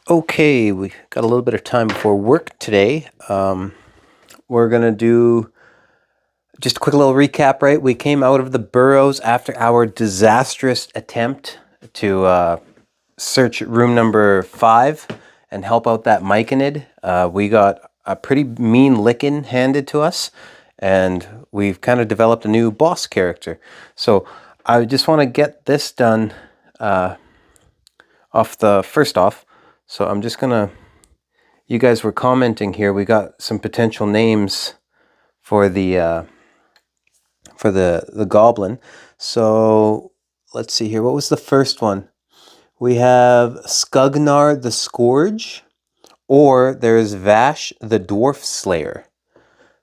Okay, we got a little bit of time before work today. We're gonna do just a quick little recap, right? We came out of the burrows after our disastrous attempt to search room number 5 and help out that myconid. We got a pretty mean licking handed to us, and we've kind of developed a new boss character. So I just want to get this done first off. So I'm just gonna, you guys were commenting here, we got some potential names for the goblin. So let's see here. What was the first one? We have Skugnar the Scourge, or there's Vash the Dwarf Slayer.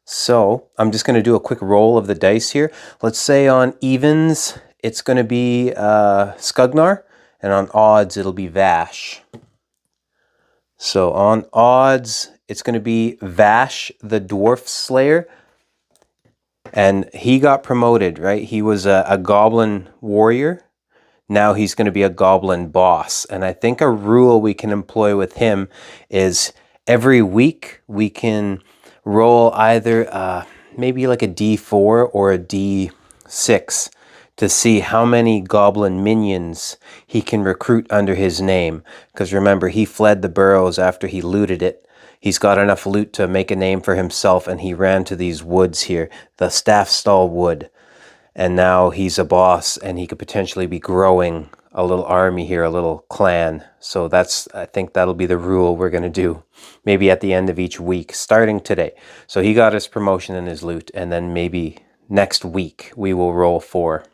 So I'm just going to do a quick roll of the dice here. Let's say on evens, it's going to be Skugnar, and on odds, it'll be Vash. So on odds, it's going to be Vash the Dwarf Slayer. And he got promoted, right? He was a Goblin Warrior. Now he's going to be a Goblin Boss. And I think a rule we can employ with him is every week we can roll either maybe like a D4 or a D6 to see how many goblin minions he can recruit under his name. Because remember, he fled the burrows after he looted it. He's got enough loot to make a name for himself, and he ran to these woods here, the Staffstall Wood. And now he's a boss, and he could potentially be growing a little army here, a little clan. So I think that'll be the rule we're going to do, maybe at the end of each week, starting today. So he got his promotion and his loot, and then maybe next week we will roll for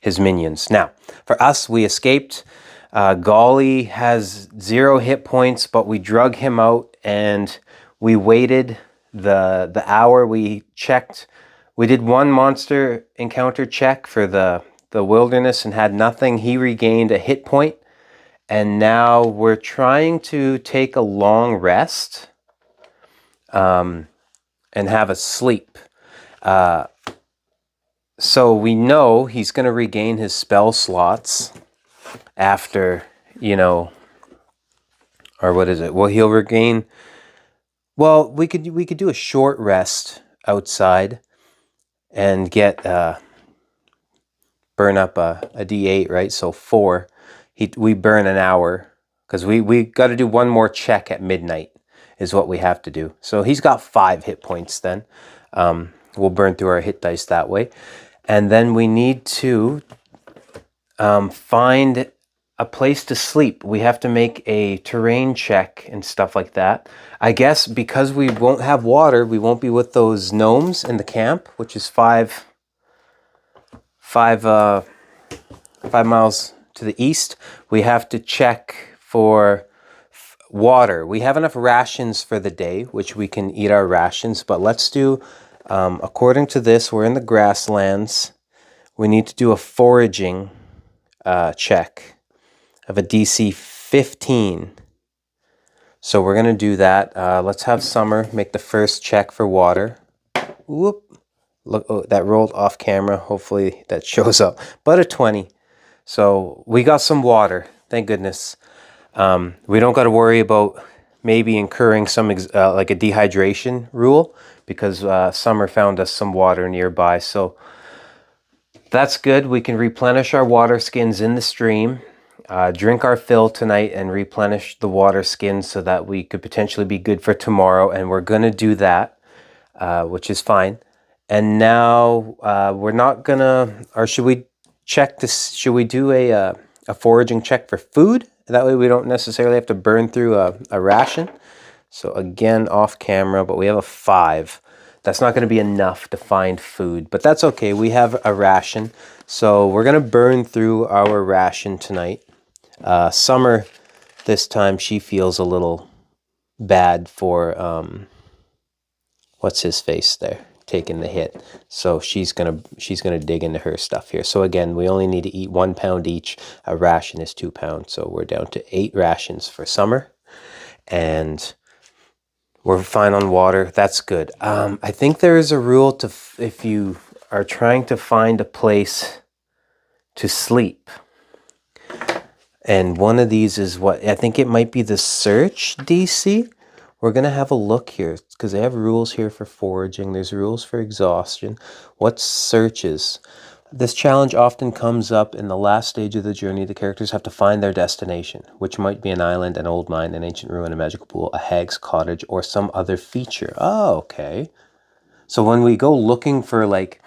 his minions. Now, for us, we escaped. Golly has 0 hit points, but we drug him out, and we waited the hour. We checked. We did one monster encounter check for the wilderness and had nothing. He regained a hit point, and now we're trying to take a long rest and have a sleep. So we know he's going to regain his spell slots after, or what is it? Well, he'll regain. Well, we could do a short rest outside and get burn up a D8, right? So 4. We burn an hour because we got to do one more check at midnight is what we have to do. So he's got 5 hit points then. We'll burn through our hit dice that way. And then we need to find a place to sleep. We have to make a terrain check and stuff like that. I guess because we won't have water, we won't be with those gnomes in the camp, which is 5 miles to the east. We have to check for water. We have enough rations for the day, which we can eat our rations, but let's do, according to this, we're in the grasslands. We need to do a foraging check of a DC 15. So we're going to do that. Let's have Summer make the first check for water. Whoop. Look, oh, that rolled off camera. Hopefully that shows up. But a 20. So we got some water. Thank goodness. We don't got to worry about maybe incurring some like a dehydration rule because Summer found us some water nearby. So that's good. We can replenish our water skins in the stream, drink our fill tonight, and replenish the water skins so that we could potentially be good for tomorrow. And we're going to do that, which is fine. And now we're not going to, or should we check this? Should we do a foraging check for food? That way we don't necessarily have to burn through a ration. So again, off camera, but we have a 5. That's not going to be enough to find food, but that's okay. We have a ration. So we're going to burn through our ration tonight. Summer, this time, she feels a little bad for, what's his face there, taking the hit. So she's gonna dig into her stuff here. So again, we only need to eat 1 pound each. A ration is 2 pounds. So we're down to 8 rations for Summer. And we're fine on water. That's good. I think there is a rule to if you are trying to find a place to sleep. And one of these is what, I think it might be the search DC. We're going to have a look here because they have rules here for foraging. There's rules for exhaustion. What's searches? This challenge often comes up in the last stage of the journey. The characters have to find their destination, which might be an island, an old mine, an ancient ruin, a magical pool, a hag's cottage, or some other feature. Oh, okay. So when we go looking for like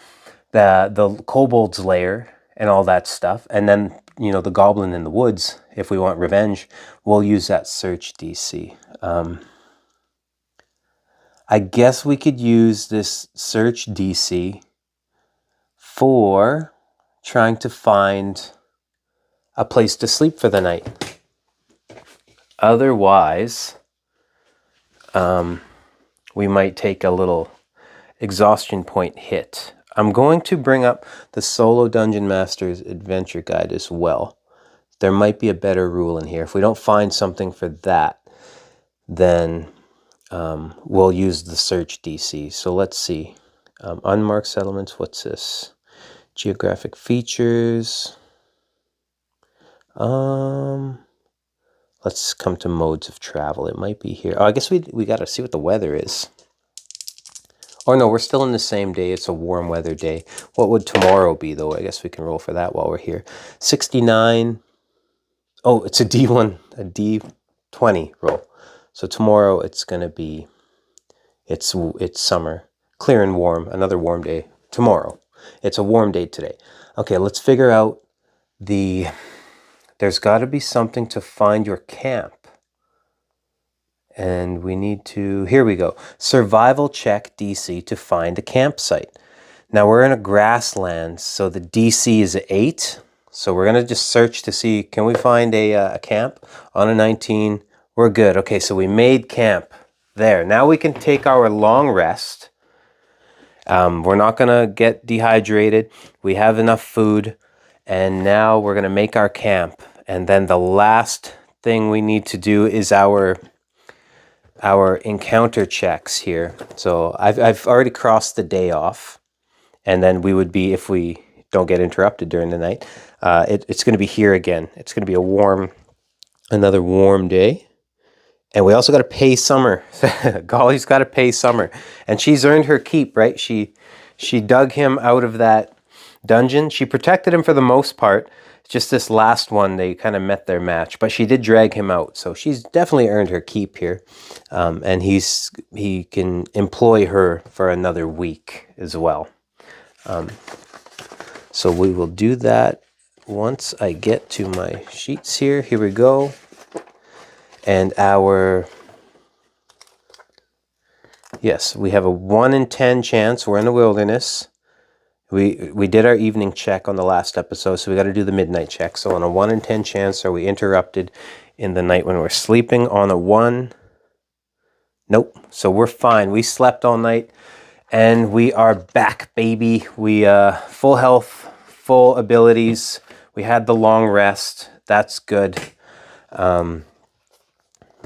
the kobold's lair and all that stuff, and then, you know, the goblin in the woods, if we want revenge, we'll use that search DC. I guess we could use this search DC for trying to find a place to sleep for the night. Otherwise, we might take a little exhaustion point hit. I'm going to bring up the Solo Dungeon Master's Adventure Guide as well. There might be a better rule in here. If we don't find something for that, then we'll use the search DC. So let's see. Unmarked settlements, what's this? Geographic features. Let's come to modes of travel. It might be here. Oh, I guess we got to see what the weather is. Oh no, we're still in the same day. It's a warm weather day. What would tomorrow be though? I guess we can roll for that while we're here. 69. Oh, it's a D1, a D20 roll. So tomorrow it's going to be, it's summer. Clear and warm. Another warm day tomorrow. It's a warm day today. Okay, let's figure out there's got to be something to find your camp. And we need to, here we go. Survival check DC to find a campsite. Now we're in a grassland, so the DC is 8. So we're going to just search to see, can we find a camp? On a 19, we're good. Okay, so we made camp there. Now we can take our long rest. We're not going to get dehydrated. We have enough food. And now we're going to make our camp. And then the last thing we need to do is our encounter checks here. So I've already crossed the day off. And then we would be, if we don't get interrupted during the night, it's going to be here again. It's going to be another warm day. And we also got to pay Summer. Golly's got to pay Summer. And she's earned her keep, right? She dug him out of that dungeon. She protected him for the most part. Just this last one, they kind of met their match. But she did drag him out. So she's definitely earned her keep here. And he can employ her for another week as well. So we will do that once I get to my sheets here. Here we go. And yes, we have a 1 in 10 chance. We're in the wilderness. We did our evening check on the last episode, so we got to do the midnight check. So on a 1 in 10 chance, are we interrupted in the night when we're sleeping? On a 1, nope. So we're fine. We slept all night, and we are back, baby. We full health, full abilities. We had the long rest. That's good.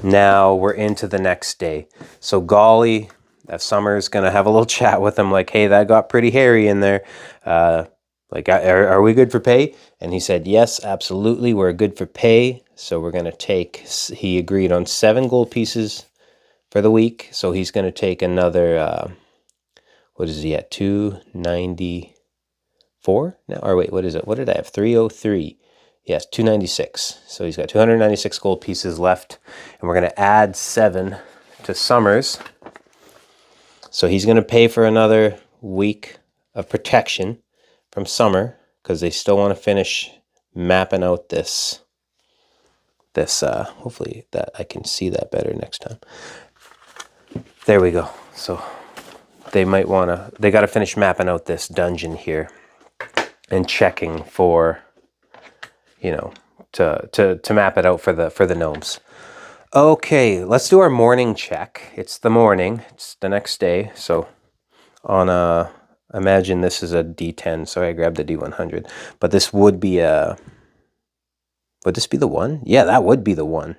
Now we're into the next day. So Golly, Summer's going to have a little chat with him like, hey, that got pretty hairy in there. Like, are we good for pay? And he said, yes, absolutely, we're good for pay. So we're going to he agreed on 7 gold pieces for the week. So he's going to take another, what is he at, 294? No, or wait, what is it? What did I have? 303. Yes, 296. So he's got 296 gold pieces left. And we're going to add 7 to Summer's. So he's going to pay for another week of protection from Summer because they still want to finish mapping out this hopefully that I can see that better next time. There we go. So they got to finish mapping out this dungeon here and checking for, you know, to map it out for the gnomes. Okay, let's do our morning check. It's the morning. It's the next day. So imagine this is a D10. So I grabbed the D100. But this would be would this be the 1? Yeah, that would be the 1.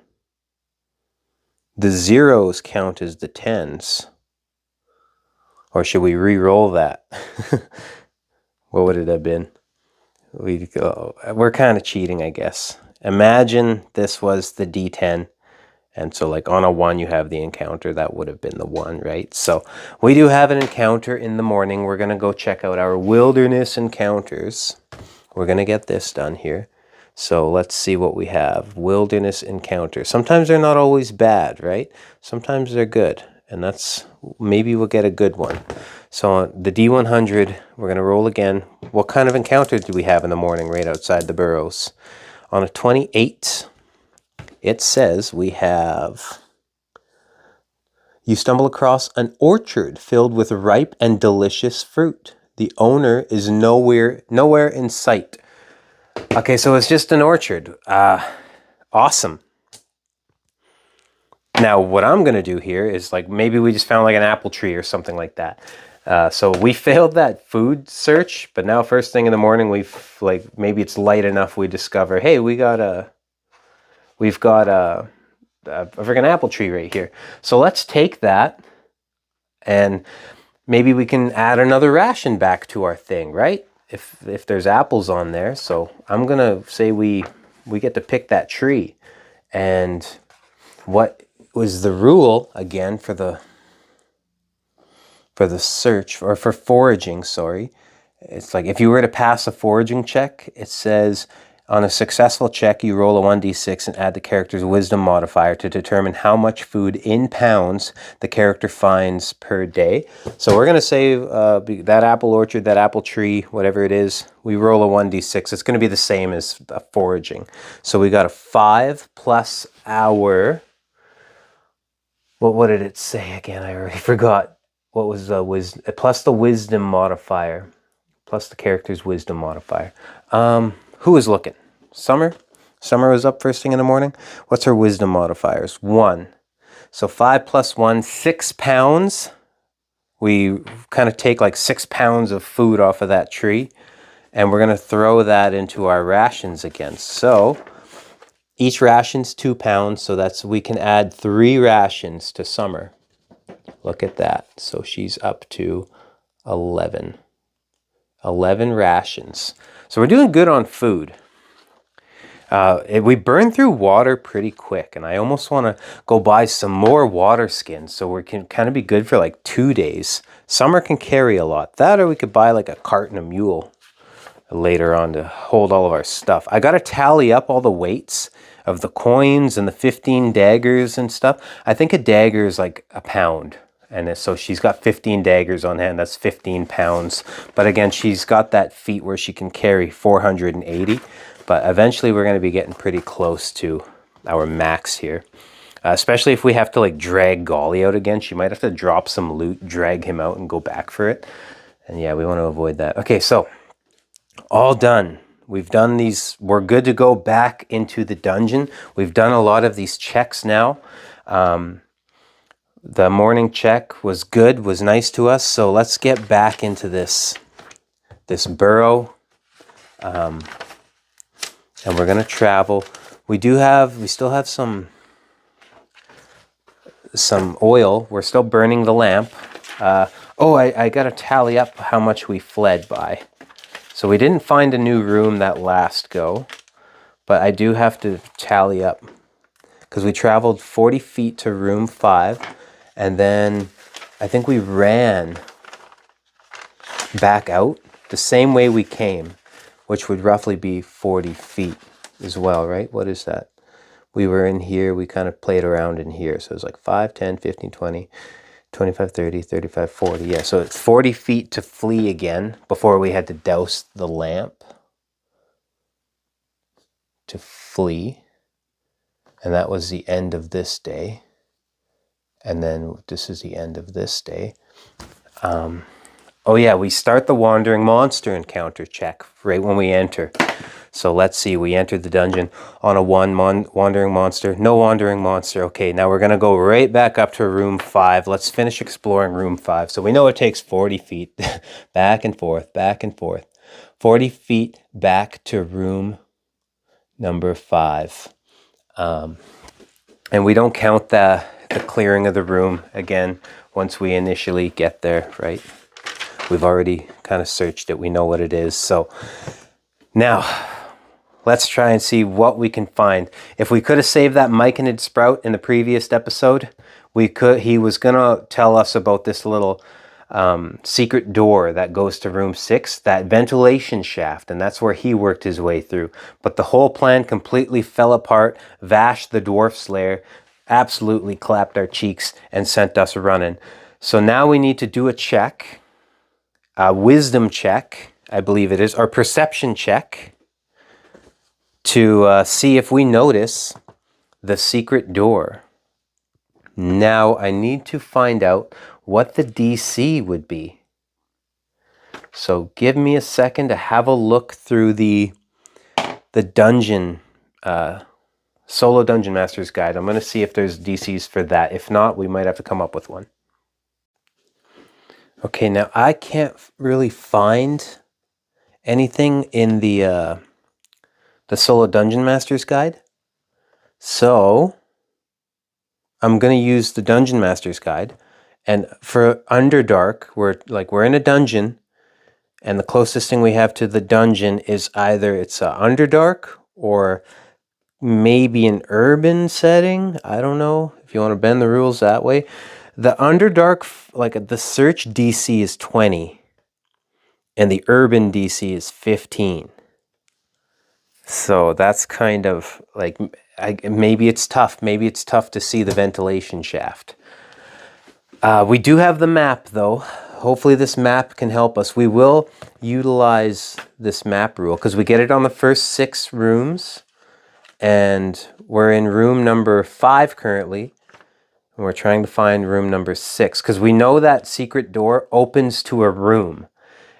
The 0s count as the 10s. Or should we re-roll that? What would it have been? We're kind of cheating, I guess. Imagine this was the D10. And so like on a 1, you have the encounter. That would have been the 1, right? So we do have an encounter in the morning. We're going to go check out our wilderness encounters. We're going to get this done here. So let's see what we have. Wilderness encounters. Sometimes they're not always bad, right? Sometimes they're good. And that's, maybe we'll get a good one. So on the D100, we're going to roll again. What kind of encounter do we have in the morning right outside the burrows? On a 28... it says we have, you stumble across an orchard filled with ripe and delicious fruit. The owner is nowhere in sight. Okay, so it's just an orchard. Awesome. Now, what I'm going to do here is like, maybe we just found like an apple tree or something like that. So we failed that food search, but now first thing in the morning, maybe it's light enough, we discover, hey, we've got a freaking apple tree right here. So let's take that and maybe we can add another ration back to our thing, right? If there's apples on there. So I'm going to say we get to pick that tree. And what was the rule again for the search, or for foraging, sorry. It's like if you were to pass a foraging check, it says on a successful check, you roll a 1d6 and add the character's wisdom modifier to determine how much food in pounds the character finds per day. So we're going to say that apple orchard, that apple tree, whatever it is, we roll a 1d6. It's going to be the same as foraging. So we got a 5 plus our... what did it say again? I already forgot. What was the wisdom? Plus the wisdom modifier. Plus the character's wisdom modifier. Who is looking? Summer? Summer was up first thing in the morning. What's her wisdom modifiers? 1. So 5 plus 1, 6 pounds. We kind of take like 6 pounds of food off of that tree. And we're going to throw that into our rations again. So each ration's 2 pounds. So we can add 3 rations to Summer. Look at that. So she's up to 11. 11 rations. So we're doing good on food. We burn through water pretty quick, and I almost want to go buy some more water skins so we can kind of be good for like 2 days. Summer can carry a lot. That, or we could buy like a cart and a mule later on to hold all of our stuff. I got to tally up all the weights of the coins and the 15 daggers and stuff. I think a dagger is like a pound. And so she's got 15 daggers on hand. That's 15 pounds. But again, she's got that feat where she can carry 480. But eventually we're going to be getting pretty close to our max here. Especially if we have to like drag Golly out again. She might have to drop some loot, drag him out and go back for it. And yeah, we want to avoid that. Okay, so all done. We've done these. We're good to go back into the dungeon. We've done a lot of these checks now. The morning check was good, was nice to us. So let's get back into this burrow. And we're going to travel. We still have some oil. We're still burning the lamp. I got to tally up how much we fled by. So we didn't find a new room that last go, but I do have to tally up because we traveled 40 feet to room 5. And then I think we ran back out the same way we came, which would roughly be 40 feet as well, right? What is that? We were in here. We kind of played around in here. So it's like 5, 10, 15, 20, 25, 30, 35, 40. Yeah, so it's 40 feet to flee again before we had to douse the lamp to flee. And that was the end of this day. And then this is the end of this day. We start the Wandering Monster encounter check right when we enter. So let's see, we entered the dungeon on a 1 Wandering Monster. No Wandering Monster. Okay, now we're going to go right back up to room 5. Let's finish exploring room 5. So we know it takes 40 feet back and forth, back and forth. 40 feet back to room number 5. And we don't count the clearing of the room again once we initially get there, right? We've already kind of searched it. We know what it is. So now let's try and see what we can find. If we could have saved that myconid sprout in the previous episode, we could. He was gonna tell us about this little secret door that goes to room 6, that ventilation shaft, and that's where he worked his way through. But the whole plan completely fell apart. Vash the Dwarf Slayer absolutely clapped our cheeks and sent us running. So now we need to do a check, a wisdom check, I believe it is, or perception check, to see if we notice the secret door. Now I need to find out what the DC would be. So give me a second to have a look through the dungeon, Solo Dungeon Master's Guide. I'm going to see if there's DCs for that. If not, we might have to come up with one. Okay, now I can't really find anything in the Solo Dungeon Master's Guide. So I'm going to use the Dungeon Master's Guide. And for Underdark, we're in a dungeon, and the closest thing we have to the dungeon is either it's Underdark or maybe an urban setting. I don't know if you want to bend the rules that way. The Underdark, like the search DC is 20, and the urban DC is 15. So that's kind of like, maybe it's tough. Maybe it's tough to see the ventilation shaft. We do have the map, though. Hopefully this map can help us. We will utilize this map rule because we get it on the first 6 rooms. And we're in room number 5 currently. And we're trying to find room number 6 because we know that secret door opens to a room.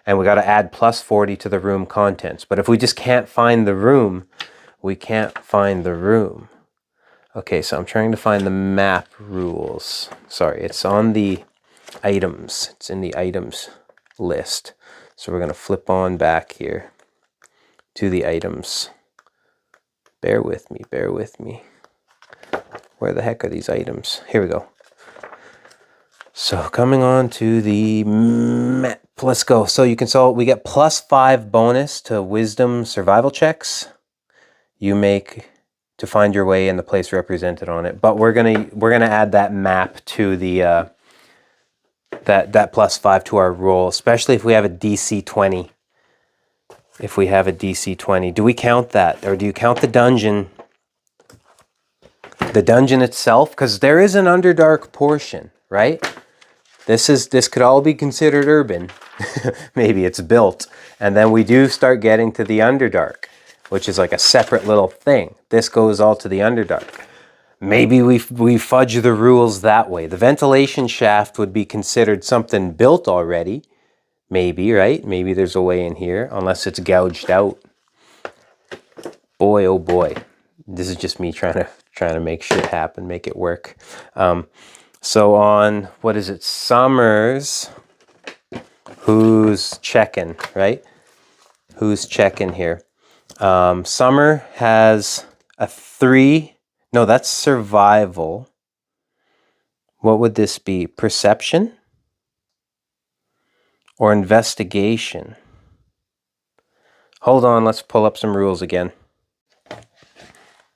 And we got to add plus 40 to the room contents. But if we just can't find the room, we can't find the room. Okay, so I'm trying to find the map rules. Sorry, it's on the items. It's in the items list. So we're going to flip on back here to the items. Bear with me, bear with me. Where the heck are these items? Here we go. So coming on to the map. Let's go. So you can we get plus 5 bonus to wisdom survival checks you make to find your way in the place represented on it. But we're gonna add that map to the that plus 5 to our roll, especially if we have a DC 20. If we have a DC 20, do we count that, or do you count the dungeon? The dungeon itself, because there is an Underdark portion, right? This could all be considered urban. Maybe it's built, and then we do start getting to the Underdark, which is like a separate little thing. This goes all to the Underdark. Maybe we fudge the rules that way. The ventilation shaft would be considered something built already. Maybe, right? Maybe there's a way in here, unless it's gouged out. Boy, oh boy. This is just me trying to make shit happen, make it work. So on, what is it, Summers, who's checking, right? Who's checking here? Summer has a 3. No, that's survival. What would this be? Perception? Or investigation? Hold on, let's pull up some rules again.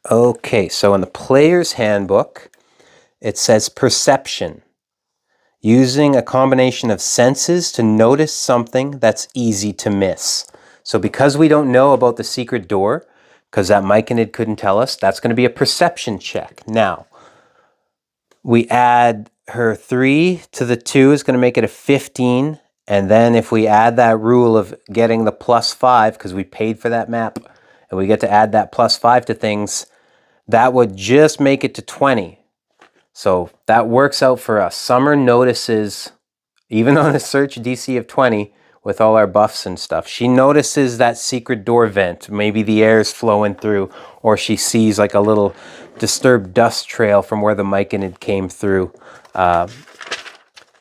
Okay, so in the player's handbook, it says perception. Using a combination of senses to notice something that's easy to miss. So because we don't know about the secret door, because that myconid couldn't tell us, that's going to be a perception check. Now, we add her 3 to the 2 is going to make it a 15. And then if we add that rule of getting the plus 5, because we paid for that map, and we get to add that plus 5 to things, that would just make it to 20. So that works out for us. Summer notices, even on a search DC of 20, with all our buffs and stuff, she notices that secret door vent. Maybe the air is flowing through, or she sees like a little disturbed dust trail from where the myconid came through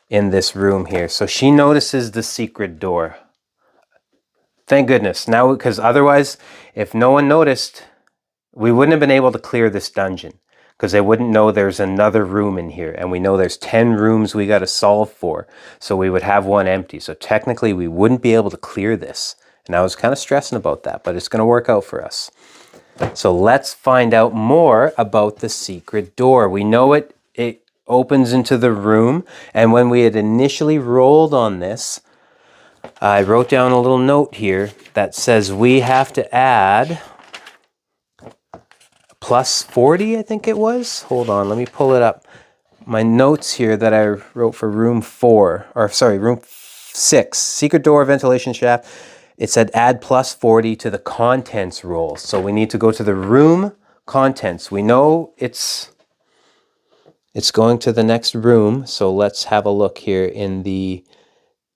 in this room here. So she notices the secret door. Thank goodness. Now, because otherwise, if no one noticed, we wouldn't have been able to clear this dungeon. Because they wouldn't know there's another room in here. And we know there's 10 rooms we got to solve for. So we would have one empty. So technically we wouldn't be able to clear this. And I was kind of stressing about that, but it's going to work out for us. So let's find out more about the secret door. We know it opens into the room, and when we had initially rolled on this, I wrote down a little note here that says we have to add plus 40, I think it was. Hold on, let me pull it up. My notes here that I wrote for room 6, secret door, ventilation shaft. It said add plus 40 to the contents roll. So we need to go to the room contents. We know it's going to the next room. So let's have a look here in the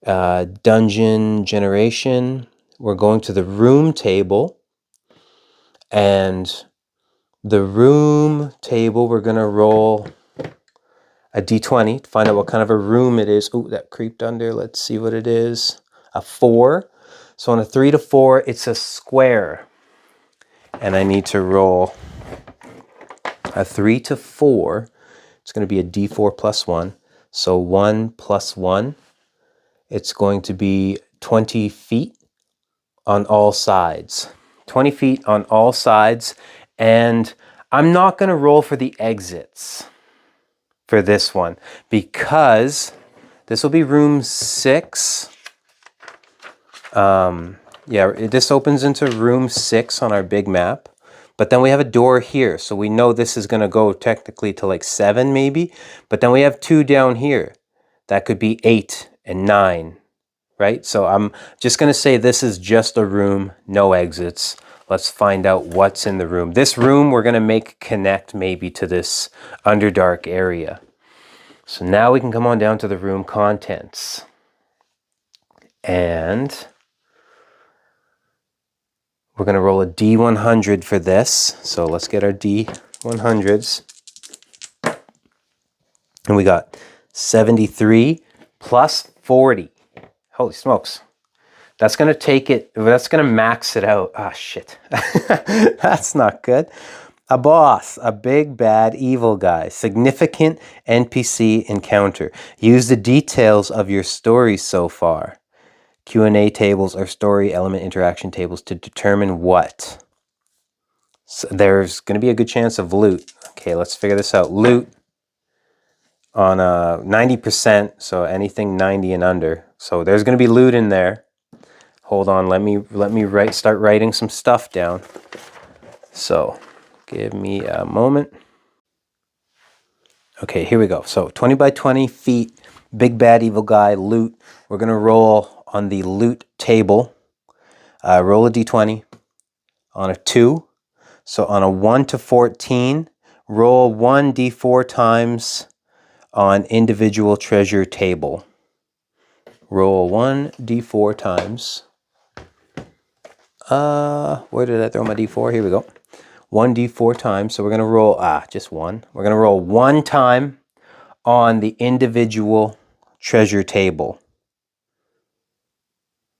dungeon generation. We're going to the room table. And the room table, we're going to roll a d20 to find out what kind of a room it is. Oh, that creeped under. Let's see what it is. A 4. So on a 3 to 4, it's a square. And I need to roll a 3 to 4. It's going to be a d4 plus 1. So 1 plus 1. It's going to be 20 feet on all sides. 20 feet on all sides. And I'm not going to roll for the exits for this one, because this will be room 6. This opens into room 6 on our big map, but then we have a door here, so we know this is going to go technically to like 7 maybe, but then we have 2 down here. That could be 8 and 9, right? So I'm just going to say this is just a room, no exits. Let's find out what's in the room. This room we're going to make connect maybe to this Underdark area. So now we can come on down to the room contents. And we're going to roll a D100 for this. So let's get our D100s. And we got 73 plus 40. Holy smokes. That's going to take it, that's going to max it out. Ah, shit. That's not good. A boss, a big bad evil guy, significant NPC encounter. Use the details of your story so far. Q&A tables are story element interaction tables to determine what. So there's going to be a good chance of loot. Okay, let's figure this out. Loot on 90%, so anything 90 and under. So there's going to be loot in there. Hold on, let me start writing some stuff down. So give me a moment. Okay, here we go. So 20 by 20 feet, big bad evil guy, loot. We're going to roll on the loot table. Roll a d20 on a 2. So on a 1 to 14, roll 1 d4 times on individual treasure table. Roll 1 d4 times. Where did I throw my d4? Here we go. 1 d4 times. So we're going to roll, just 1. We're going to roll 1 time on the individual treasure table.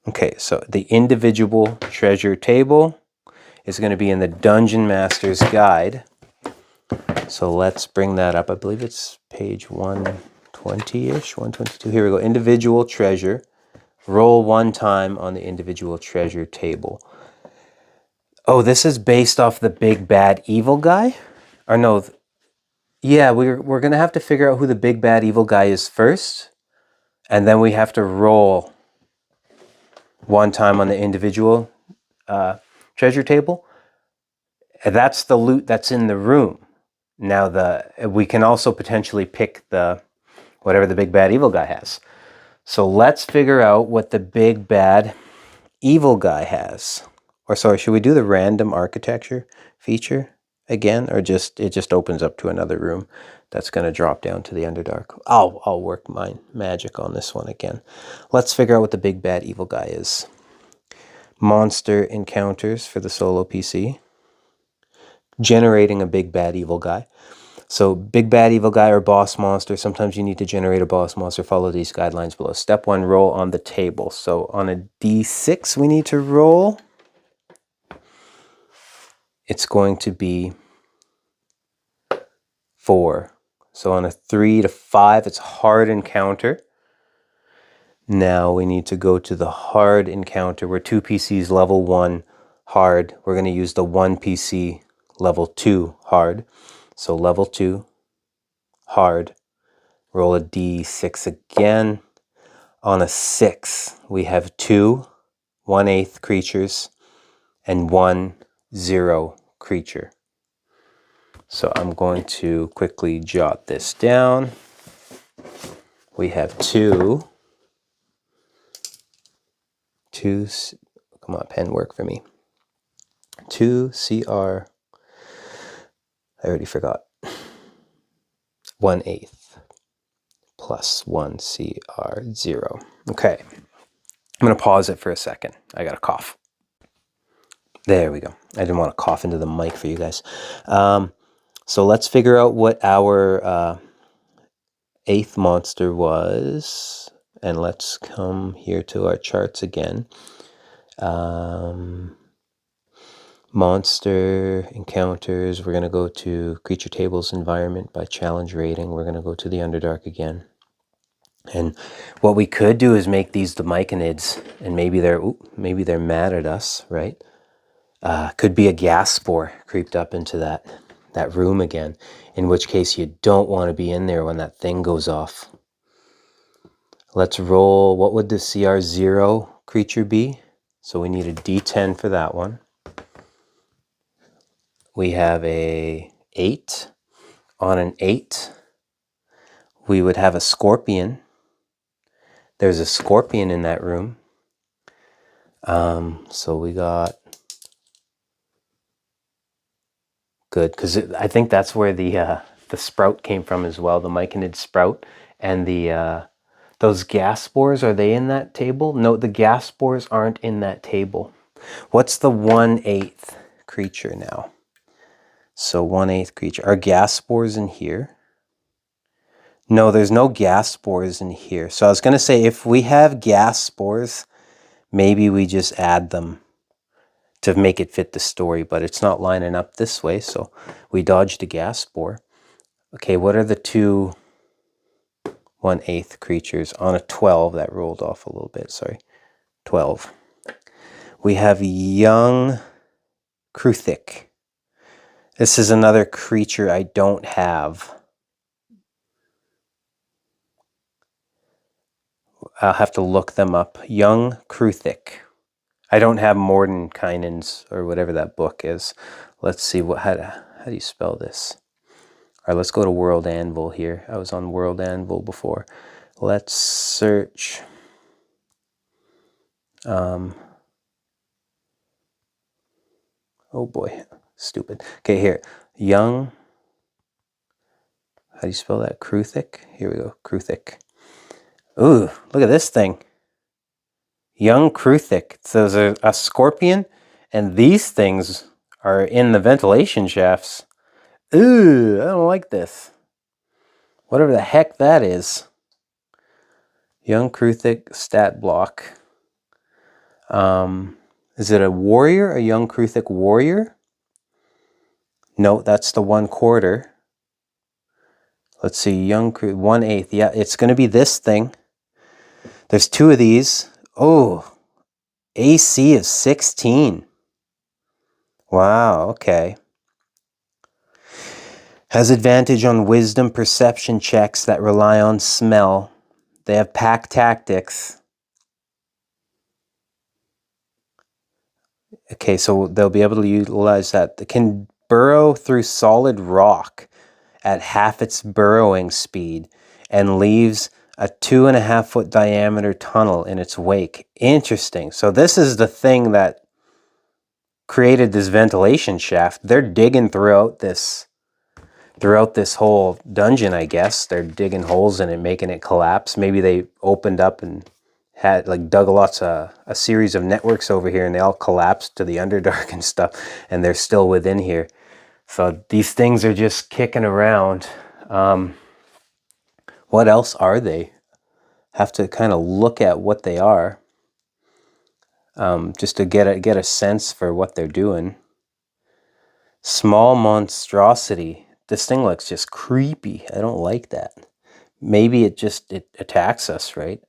Okay, so the individual treasure table is going to be in the Dungeon Master's Guide. So let's bring that up. I believe it's page 120-ish, 122. Here we go. Individual treasure. Roll 1 time on the individual treasure table. Oh, this is based off the big bad evil guy? Or no, yeah, we're going to have to figure out who the big bad evil guy is first. And then we have to roll 1 time on the individual treasure table. That's the loot that's in the room. Now we can also potentially pick whatever the big bad evil guy has. So let's figure out what the big bad evil guy has. Or sorry, should we do the random architecture feature again, or it just opens up to another room that's going to drop down to the Underdark? I'll work my magic on this one again. Let's figure out what the big bad evil guy is. Monster encounters for the solo PC. Generating a big bad evil guy. So big bad evil guy or boss monster. Sometimes you need to generate a boss monster. Follow these guidelines below. Step 1, roll on the table. So on a d6 we need to roll. It's going to be 4. So on a 3 to 5, it's a hard encounter. Now we need to go to the hard encounter. We're 2 PCs level 1 hard. We're going to use the 1 PC level 2 hard. So level 2 hard. Roll a d6 again. On a 6, we have 2 1/8 creatures and 1 0 creature. So I'm going to quickly jot this down. We have two, come on, pen, work for me. 2 CR, I already forgot, 1/8 plus 1 CR 0. Okay, I'm going to pause it for a second. I got a cough. There we go. I didn't want to cough into the mic for you guys. So let's figure out what our 8th monster was. And let's come here to our charts again. Monster encounters. We're going to go to Creature Tables Environment by challenge rating. We're going to go to the Underdark again. And what we could do is make these the myconids, and maybe they're mad at us, right? Could be a gas spore creeped up into that room again, in which case you don't want to be in there when that thing goes off. Let's roll. What would the CR0 creature be? So we need a D10 for that one. We have a 8. On an 8, we would have a scorpion. There's a scorpion in that room. So we got good, because I think that's where the sprout came from as well, the myconid sprout. And the those gas spores, are they in that table? No, the gas spores aren't in that table. What's the 1/8 creature now? So 1/8 creature. Are gas spores in here? No, there's no gas spores in here. So I was going to say, if we have gas spores, maybe we just add them to make it fit the story, but it's not lining up this way, so we dodged a gas spore. Okay, what are the two 1/8 creatures? On a 12, that rolled off a little bit, sorry. 12. We have young Kruthic. This is another creature I don't have. I'll have to look them up. Young Kruthic. I don't have Mordenkainen's or whatever that book is. Let's see how do you spell this? All right, let's go to World Anvil here. I was on World Anvil before. Let's search. Oh boy, stupid. Okay, here. Young. How do you spell that? Kruthic? Here we go. Kruthic. Ooh, look at this thing. Young Kruthic. So there's a scorpion, and these things are in the ventilation shafts. Ooh, I don't like this. Whatever the heck that is. Young Kruthic stat block. Is it a warrior? A young Kruthic warrior? No, that's the 1/4. Let's see, young 1/8. Yeah, it's going to be this thing. There's 2 of these. Oh, AC is 16. Wow, okay. Has advantage on wisdom perception checks that rely on smell. They have pack tactics. Okay, so they'll be able to utilize that. They can burrow through solid rock at half its burrowing speed and leaves a 2.5-foot diameter tunnel in its wake. Interesting. So this is the thing that created this ventilation shaft. They're digging throughout this whole dungeon, I guess. They're digging holes in it, making it collapse. Maybe they opened up and had dug a series of networks over here, and they all collapsed to the Underdark and stuff, and they're still within here. So these things are just kicking around. What else are they? Have to kind of look at what they are, just to get a sense for what they're doing. Small monstrosity. This thing looks just creepy. I don't like that. Maybe it attacks us, right?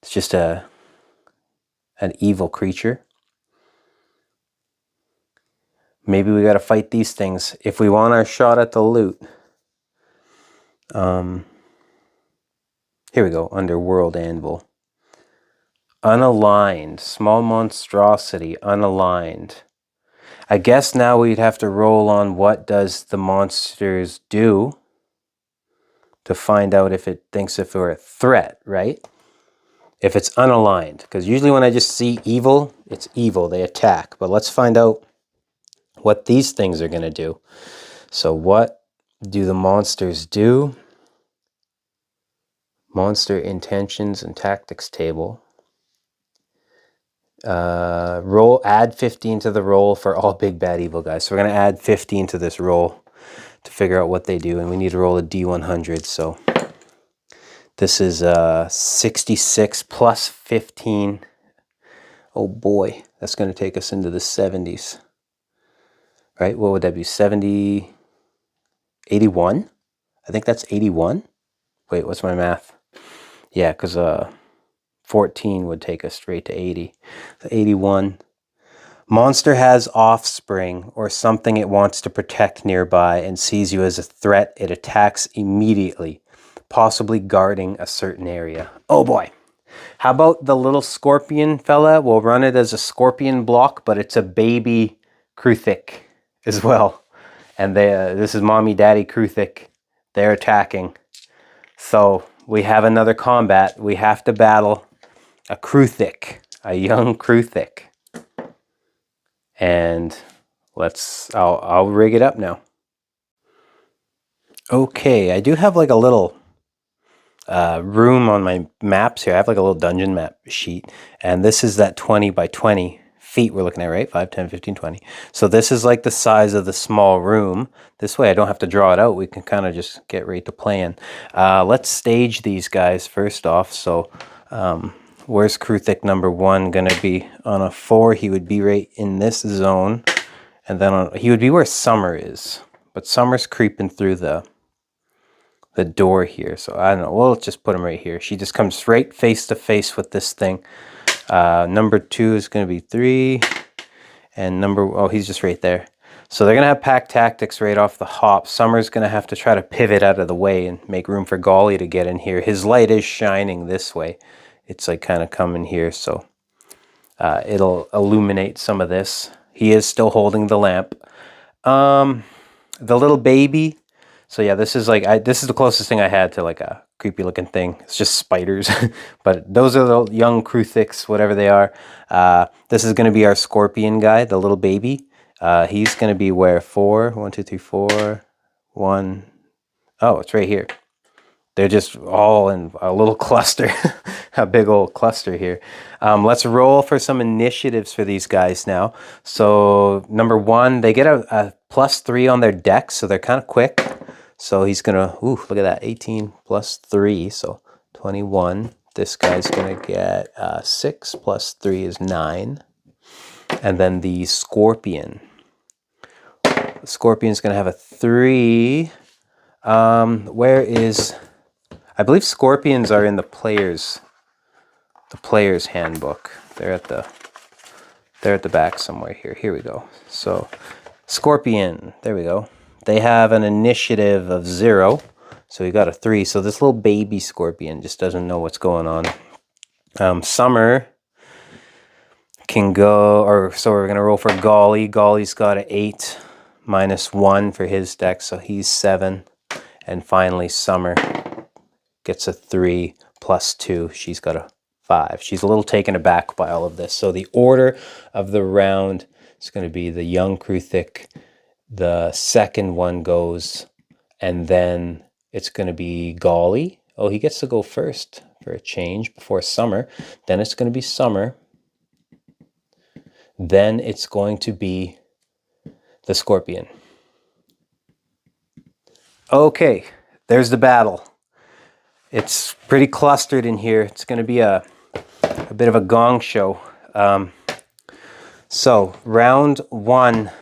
It's just an evil creature. Maybe we got to fight these things if we want our shot at the loot. Here we go, Underworld Anvil. Unaligned, small monstrosity, unaligned. I guess now we'd have to roll on what does the monsters do to find out if it thinks if we're a threat, right? If it's unaligned, because usually when I just see evil, it's evil, they attack. But let's find out what these things are going to do. So what do the monsters do? Monster intentions and tactics table. Add 15 to the roll for all big bad evil guys. So we're going to add 15 to this roll to figure out what they do, and we need to roll a D100. So this is 66 plus 15. Oh boy, that's going to take us into the 70s. Right? What would that be? 70, 81? I think that's 81. Wait, what's my math? Yeah, because 14 would take us straight to 80. So 81. Monster has offspring or something it wants to protect nearby and sees you as a threat. It attacks immediately, possibly guarding a certain area. Oh boy. How about the little scorpion fella? We'll run it as a scorpion block, but it's a baby Kruthic as well. And this is mommy, daddy Kruthic. They're attacking. So we have another combat. We have to battle a Kruthic, a young Kruthic. And I'll rig it up now. Okay, I do have like a little room on my maps here. I have like a little dungeon map sheet. And this is that 20 by 20 feet we're looking at, right? 5, 10, 15, 20. So this is like the size of the small room. This way I don't have to draw it out. We can kind of just get right to playing. Let's stage these guys first off. So where's Kruthic number 1 going to be? On a 4, he would be right in this zone. And then he would be where Summer is. But Summer's creeping through the door here. So I don't know. We'll just put him right here. She just comes right face to face with this thing. Number 2 is going to be 3. And he's just right there. So they're going to have pack tactics right off the hop. Summer's going to have to try to pivot out of the way and make room for Golly to get in here. His light is shining this way. It's like kind of coming here. So it'll illuminate some of this. He is still holding the lamp. The little baby. So yeah, this is the closest thing I had to like a creepy looking thing. It's just spiders. But those are the young Kruthics, whatever they are. This is going to be our scorpion guy, the little baby. He's going to be where 4? 1, 2, 3, 4. 1. Oh, it's right here. They're just all in a little cluster, a big old cluster here. Let's roll for some initiatives for these guys now. So number 1, they get a +3 on their dex, so they're kind of quick. So he's going to, look at that, 18 plus 3, so 21. This guy's going to get 6 plus 3 is 9. And then the scorpion. The scorpion's going to have a 3. Where is... I believe scorpions are in the player's handbook. They're at the back somewhere here. Here we go. So scorpion, there we go. They have an initiative of 0. So we got a 3. So this little baby scorpion just doesn't know what's going on. Summer can go, so we're gonna roll for Golly. Golly's got an 8 minus 1 for his deck, so he's 7. And finally Summer gets a 3 plus 2. She's got a 5. She's a little taken aback by all of this. So the order of the round is going to be the young Kruthic. The second one goes, and then it's going to be Golly. Oh, he gets to go first for a change before Summer. Then it's going to be Summer. Then it's going to be the Scorpion. Okay, there's the battle. It's pretty clustered in here. It's going to be a bit of a gong show. So, round 1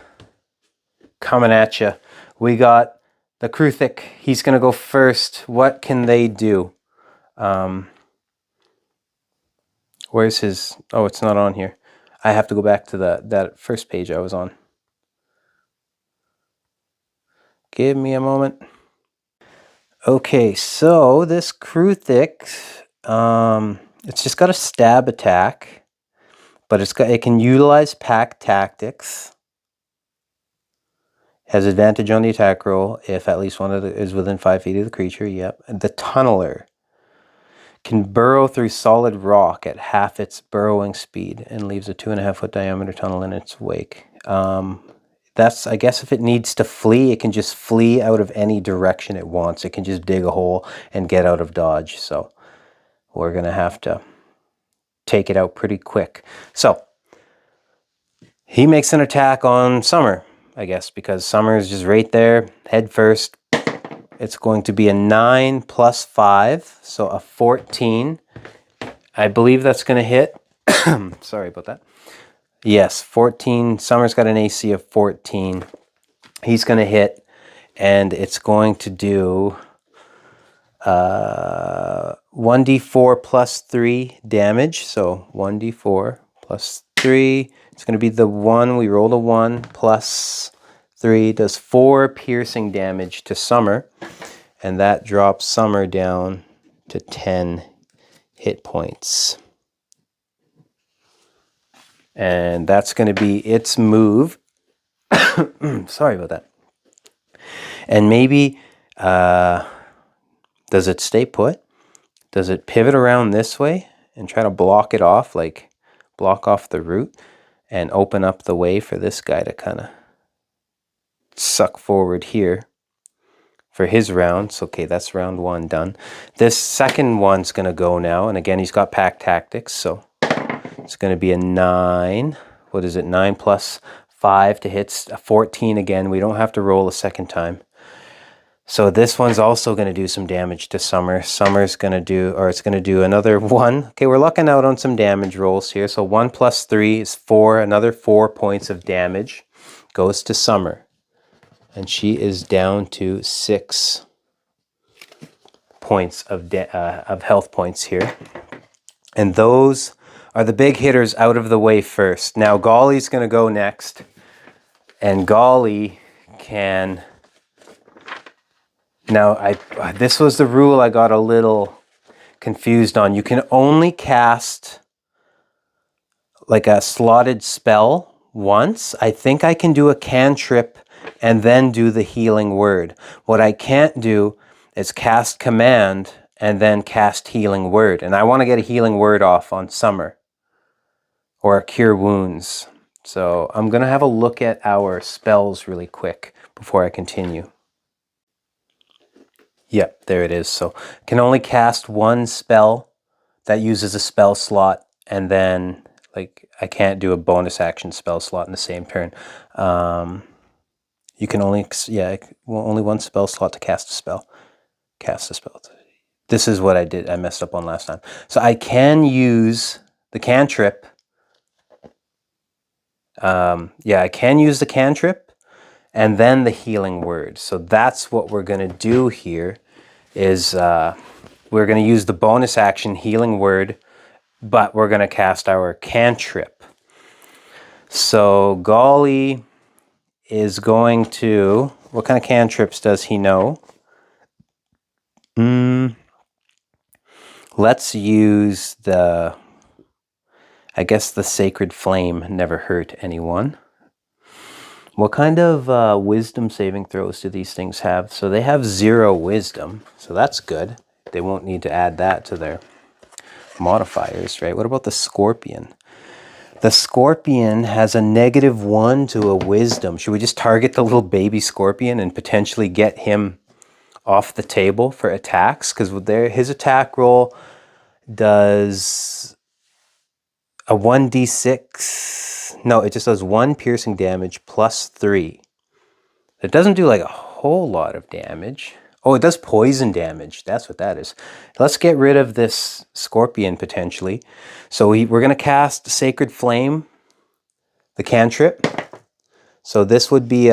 coming at you. We got the Kruthic. He's going to go first. What can they do? Where's his... Oh, it's not on here. I have to go back to that first page I was on. Give me a moment. Okay, so this Kruthic, it's just got a stab attack, but it can utilize pack tactics. Has advantage on the attack roll if at least one of is within 5 feet of the creature. Yep. The Tunneler can burrow through solid rock at half its burrowing speed and leaves a 2.5-foot diameter tunnel in its wake. That's, I guess, if it needs to flee, it can just flee out of any direction it wants. It can just dig a hole and get out of dodge. So we're going to have to take it out pretty quick. So he makes an attack on Summer, I guess, because Summer is just right there, head first. It's going to be a 9 plus 5, so a 14. I believe that's going to hit. Sorry about that. Yes, 14. Summer's got an AC of 14. He's going to hit, and it's going to do 1d4 plus 3 damage. So 1d4 plus 3. It's going to be the 1. We rolled a 1 plus 3. Does 4 piercing damage to Summer. And that drops Summer down to 10 hit points. And that's going to be its move. Sorry about that. And maybe, does it stay put? Does it pivot around this way and try to block it off, like block off the route and open up the way for this guy to kind of suck forward here for his rounds? Okay, that's round 1 done. This second one's going to go now. And again, he's got pack tactics, so it's going to be a 9. What is it? 9 plus 5 to hit. A 14 again. We don't have to roll a second time. So this one's also going to do some damage to Summer. Summer's going to do, or it's going to do another 1. Okay, we're lucking out on some damage rolls here. So 1 plus 3 is 4. Another 4 points of damage goes to Summer. And she is down to 6 points of health points here. And those are the big hitters out of the way first. Now Golly's going to go next. And Golly can... Now, this was the rule I got a little confused on. You can only cast like a slotted spell once. I think I can do a cantrip and then do the healing word. What I can't do is cast command and then cast healing word. And I want to get a healing word off on Summer or cure wounds. So I'm going to have a look at our spells really quick before I continue. Yep, there it is. So can only cast one spell that uses a spell slot, and then like I can't do a bonus action spell slot in the same turn. You can only, only one spell slot to cast a spell. Cast a spell. This is what I did. I messed up on last time. So I can use the cantrip. I can use the cantrip and then the healing word. So that's what we're going to do here is we're going to use the bonus action healing word, but we're going to cast our cantrip. So Golly is going to... What kind of cantrips does he know? Let's use the... I guess the Sacred Flame never hurt anyone. What kind of wisdom saving throws do these things have? So they have 0 wisdom, so that's good. They won't need to add that to their modifiers, right? What about the Scorpion? The Scorpion has a -1 to a wisdom. Should we just target the little baby Scorpion and potentially get him off the table for attacks? Because his attack roll does a 1d6. No, it just does 1 piercing damage plus 3. It doesn't do like a whole lot of damage. Oh, it does poison damage. That's what that is. Let's get rid of this Scorpion potentially. So we're going to cast Sacred Flame, the cantrip. So this would be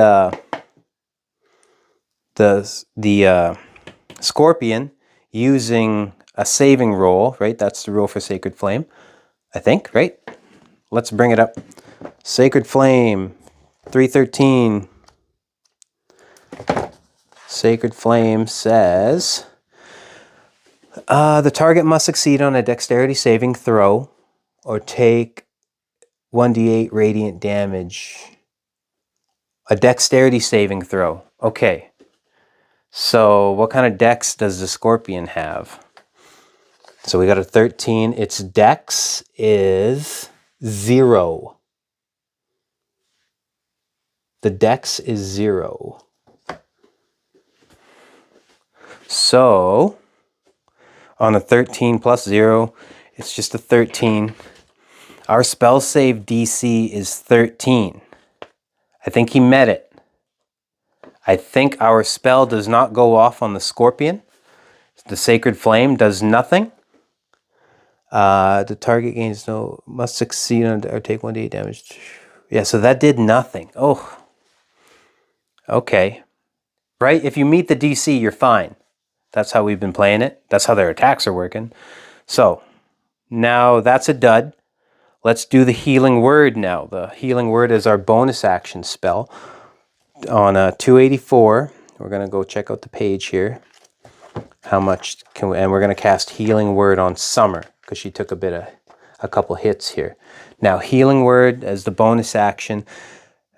the Scorpion using a saving roll, right? That's the roll for Sacred Flame. I think, right? Let's bring it up. Sacred Flame, 313. Sacred Flame says, the target must succeed on a dexterity saving throw or take 1d8 radiant damage. A dexterity saving throw. Okay. So what kind of dex does the scorpion have? So we got a 13. Its dex is 0. The dex is 0. So on a 13 plus 0, it's just a 13. Our spell save DC is 13. I think he met it. I think our spell does not go off on the scorpion. The Sacred Flame does nothing. The target gains must succeed on or take 1d8 damage. Yeah, so that did nothing. Oh. Okay. Right? If you meet the DC, you're fine. That's how we've been playing it. That's how their attacks are working. So, now that's a dud. Let's do the Healing Word now. The Healing Word is our bonus action spell. On 284, we're going to go check out the page here. How much can we, and we're going to cast Healing Word on Summer because she took a couple hits here. Now, Healing Word as the bonus action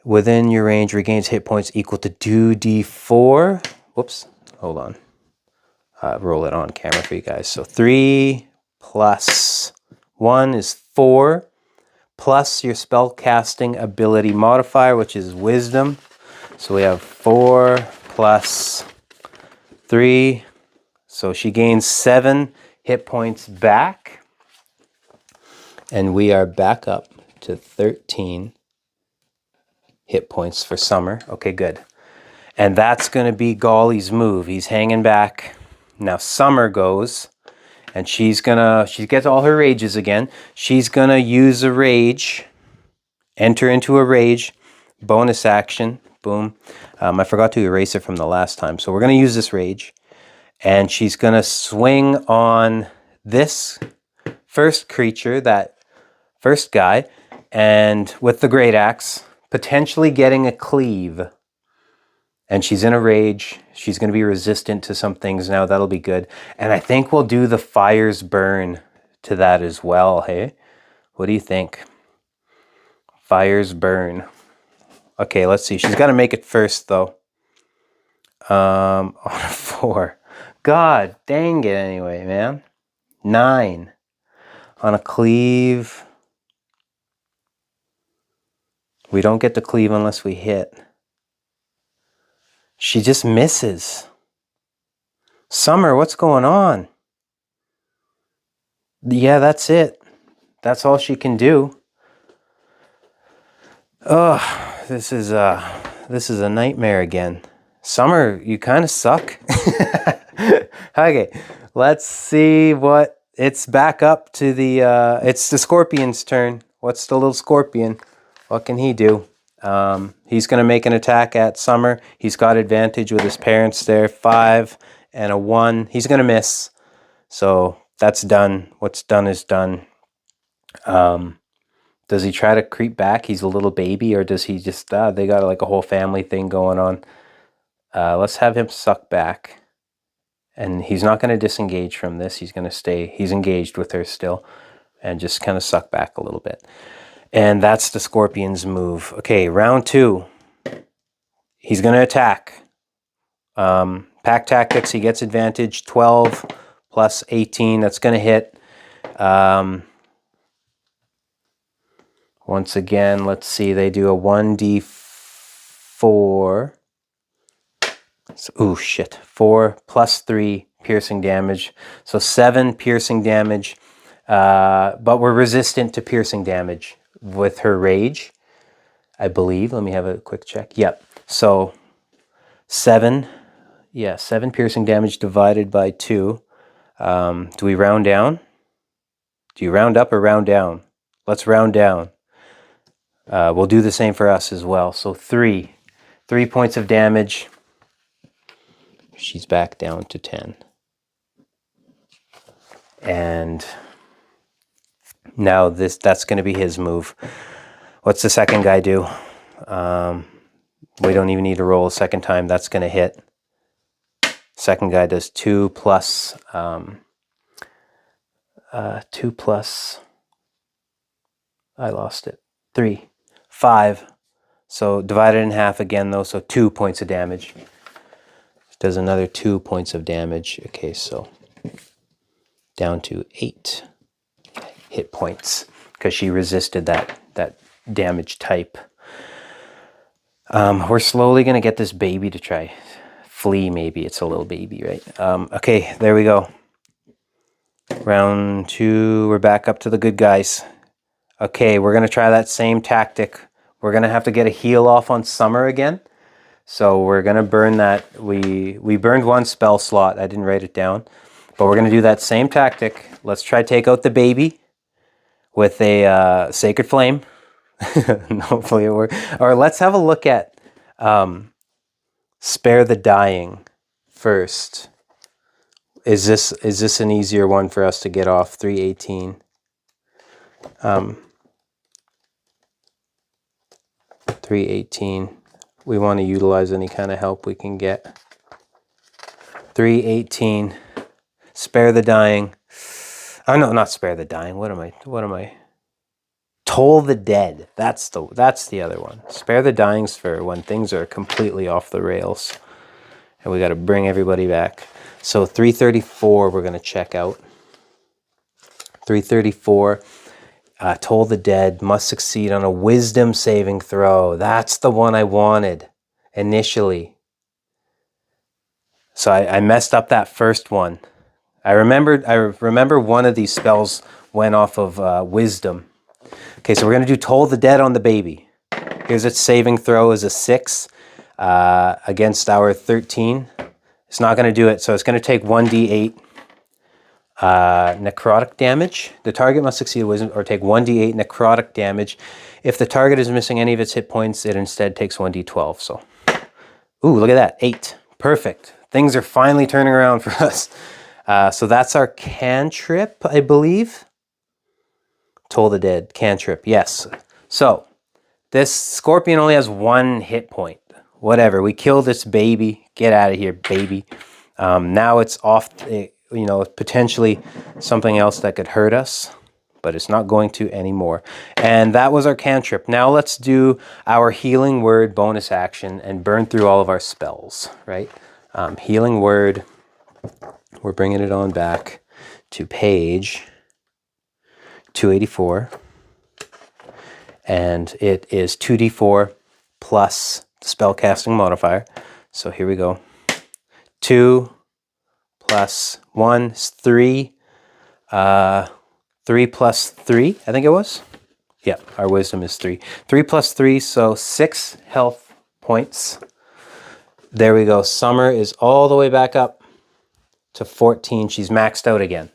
within your range regains hit points equal to 2d4. Whoops, hold on. Roll it on camera for you guys. So 3 plus 1 is 4, plus your spell casting ability modifier, which is Wisdom. So we have 4 plus 3. So she gains 7 hit points back. And we are back up to 13 hit points for Summer. Okay, good. And that's going to be Golly's move. He's hanging back. Now Summer goes, and she gets all her rages again. She's going to use a rage, enter into a rage, bonus action, boom. I forgot to erase it from the last time. So we're going to use this rage, and she's going to swing on this first creature, that first guy, and with the great axe, potentially getting a cleave. And she's in a rage. She's going to be resistant to some things now. That'll be good. And I think we'll do the Fire's Burn to that as well, hey? What do you think? Fire's Burn. Okay, let's see. She's got to make it first, though. On a 4. God dang it anyway, man. 9. On a cleave. We don't get the cleave unless we hit. She just misses. Summer, what's going on? Yeah, that's it. That's all she can do. Oh, this is a nightmare again. Summer, you kind of suck. Okay, let's see what it's back up to the. It's the scorpion's turn. What's the little scorpion? What can he do? He's going to make an attack at Summer. He's got advantage with his parents there. 5 and a 1. He's going to miss. So that's done. What's done is done. Does he try to creep back? He's a little baby, or does he just, they got like a whole family thing going on. Let's have him suck back. And he's not going to disengage from this. He's going to stay, he's engaged with her still, and just kind of suck back a little bit. And that's the scorpion's move. Okay, round 2. He's going to attack. Pack tactics, he gets advantage. 12 plus 18, that's going to hit. Once again, let's see, they do a 1d4. So, ooh, shit. 4 plus 3 piercing damage. So 7 piercing damage. But we're resistant to piercing damage with her rage, I believe. Let me have a quick check. Yep. So 7. Yeah, 7 piercing damage divided by 2. Do we round down? Do you round up or round down? Let's round down. We'll do the same for us as well. So 3 points of damage. She's back down to 10. And Now that's going to be his move. What's the second guy do? We don't even need to roll a second time. That's going to hit. Second guy does 2 plus 2 plus, I lost it, 3, 5. So divided in half again though, so 2 points of damage. Does another 2 points of damage. Okay, so down to 8 hit points because she resisted that damage type. We're slowly going to get this baby to try flee, maybe. It's a little baby, right? Okay, there we go. Round 2, we're back up to the good guys. Okay, we're going to try that same tactic. We're going to have to get a heal off on Summer again. So we're going to burn that. We burned 1 spell slot. I didn't write it down. But we're going to do that same tactic. Let's try take out the baby with a Sacred Flame. And hopefully it works. Or let's have a look at Spare the Dying first. Is this an easier one for us to get off? 318. 318. We want to utilize any kind of help we can get. 318. Spare the Dying. Oh no, not Spare the Dying. What am I? Toll the Dead. That's the other one. Spare the Dying's for when things are completely off the rails. And we got to bring everybody back. So 334 we're going to check out. 334. Toll the Dead must succeed on a Wisdom saving throw. That's the one I wanted initially. So I messed up that first one. I remember one of these spells went off of Wisdom. Okay, so we're going to do Toll the Dead on the baby. Here's its saving throw is a 6 against our 13. It's not going to do it, so it's going to take 1d8 necrotic damage. The target must succeed wisdom or take 1d8 necrotic damage. If the target is missing any of its hit points, it instead takes 1d12. So, ooh, look at that, 8. Perfect. Things are finally turning around for us. So that's our cantrip, I believe. Toll the Dead, cantrip, yes. So, this scorpion only has 1 hit point. Whatever, we kill this baby. Get out of here, baby. Now it's off, potentially something else that could hurt us, but it's not going to anymore. And that was our cantrip. Now let's do our Healing Word bonus action and burn through all of our spells, right? Healing Word, we're bringing it on back to page 284. And it is 2d4 plus the spellcasting modifier. So here we go. 2 plus 1 is 3. 3 plus 3, I think it was. Yeah, our wisdom is 3. 3 plus 3, so 6 health points. There we go. Summer is all the way back up to 14. She's maxed out again.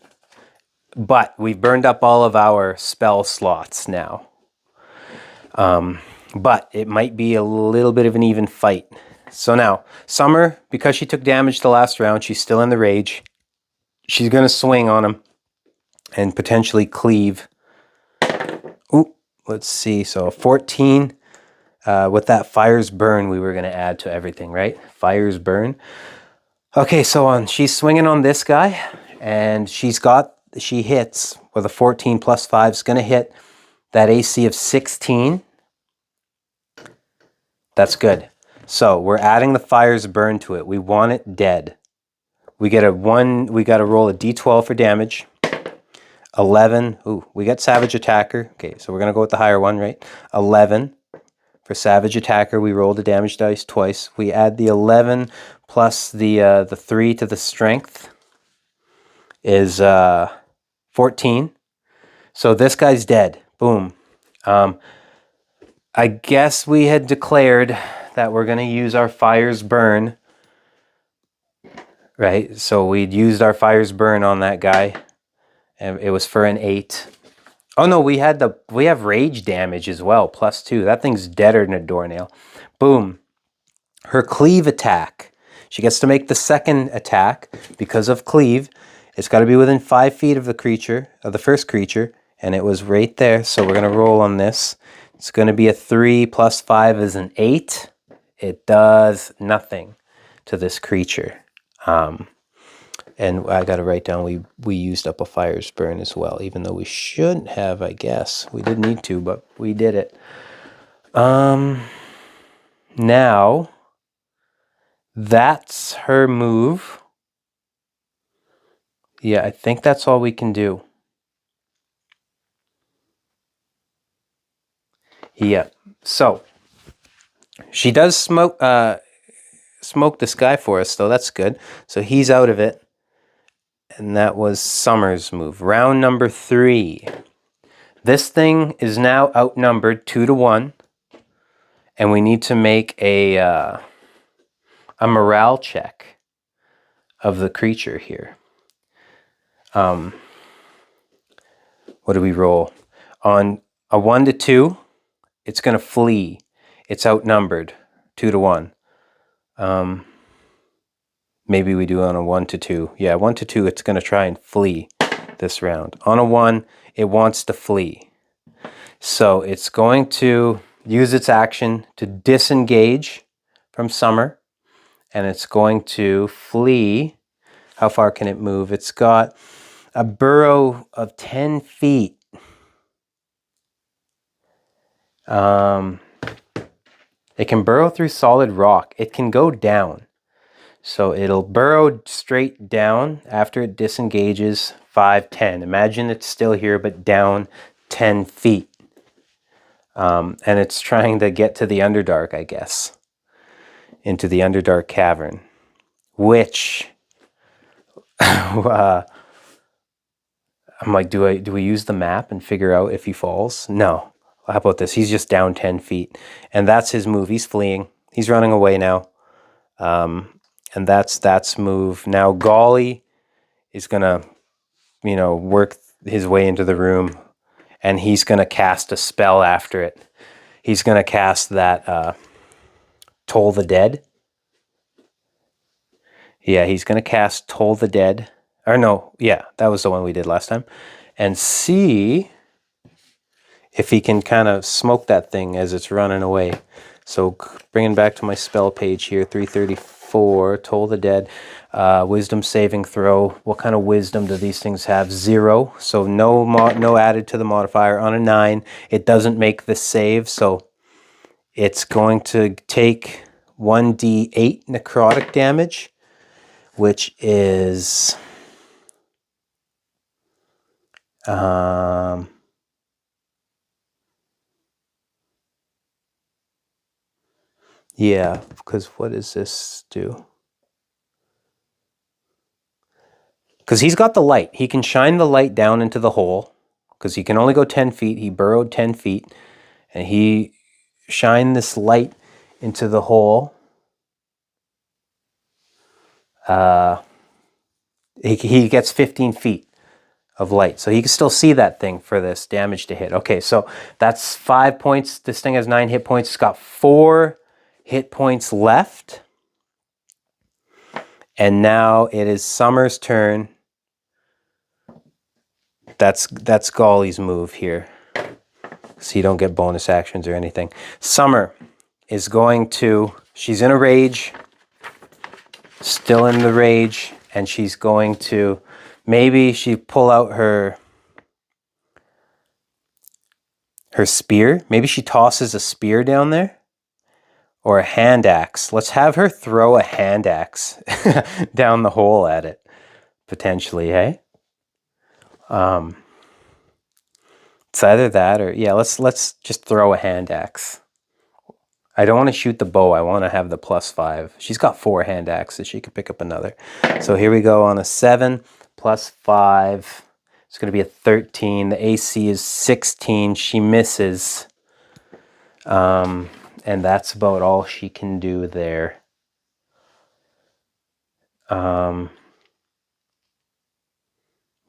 But we've burned up all of our spell slots now. But it might be a little bit of an even fight. So now, Summer, because she took damage the last round, she's still in the rage. She's going to swing on him and potentially cleave. Ooh, let's see. So 14 with that Fire's Burn we were going to add to everything, right? Fire's Burn. Okay, so she's swinging on this guy, and she hits with a 14 plus 5 is going to hit that AC of 16. That's good. So we're adding the Fire's Burn to it. We want it dead. We got to roll a d12 for damage. 11. Ooh, we got Savage Attacker. Okay, so we're going to go with the higher one, right? 11 for Savage Attacker. We rolled the damage dice twice. We add the 11 plus the 3 to the strength is 14. So this guy's dead. Boom. I guess we had declared that we're going to use our Fire's Burn. Right? So we'd used our Fire's Burn on that guy. And it was for an 8. Oh no, we have rage damage as well, +2. That thing's deader than a doornail. Boom. Her cleave attack. She gets to make the second attack because of cleave. It's got to be within 5 feet of the first creature, and it was right there. So we're going to roll on this. It's going to be a 3 plus 5 is an 8. It does nothing to this creature. And I got to write down we used up a fire's burn as well, even though we shouldn't have, I guess. We didn't need to, but we did it. Now, that's her move. Yeah, I think that's all we can do. Yeah, so she does smoke this guy for us, though. That's good. So he's out of it. And that was Summer's move. Round number 3. This thing is now outnumbered 2-1. And we need to make a morale check of the creature here. What do we roll? On a 1 to 2, it's going to flee. It's outnumbered 2-1. Maybe we do on a 1 to 2. Yeah, 1 to 2, it's going to try and flee this round. On a 1, it wants to flee. So it's going to use its action to disengage from Summer. And it's going to flee. How far can it move? It's got a burrow of 10 feet. It can burrow through solid rock. It can go down. So it'll burrow straight down after it disengages 5, 10. Imagine it's still here, but down 10 feet. And it's trying to get to the Underdark, I guess. Into the Underdark Cavern. Which... I'm like, do we use the map and figure out if he falls? No. How about this? He's just down 10 feet. And that's his move. He's fleeing. He's running away now. And that's move. Now Golly is going to, work his way into the room. And he's going to cast a spell after it. He's going to cast that Toll the Dead. Yeah, he's going to cast Toll the Dead. Or no, yeah, that was the one we did last time. And see if he can kind of smoke that thing as it's running away. So bringing back to my spell page here, 334, Toll the Dead, wisdom saving throw. What kind of wisdom do these things have? 0. So no added to the modifier. On a 9, it doesn't make the save. So it's going to take 1d8 necrotic damage, which is... yeah, because what does this do? Because he's got the light. He can shine the light down into the hole. Because he can only go 10 feet. He burrowed 10 feet. And he shined this light into the hole. He gets 15 feet of light. So he can still see that thing for this damage to hit. Okay, so that's 5 points. This thing has 9 hit points. It's got 4 hit points left. And now it is Summer's turn. That's Golly's move here. So you don't get bonus actions or anything. Summer is going to... she's in a rage. Still in the rage. And she's going to... maybe she pull out her spear. Maybe she tosses a spear down there. Or a hand axe. Let's have her throw a hand axe down the hole at it. Potentially, hey? It's either that or... yeah, let's just throw a hand axe. I don't want to shoot the bow. I want to have the +5. She's got 4 hand axes. She could pick up another. So here we go on a 7 plus 5. It's going to be a 13. The AC is 16. She misses. And that's about all she can do there.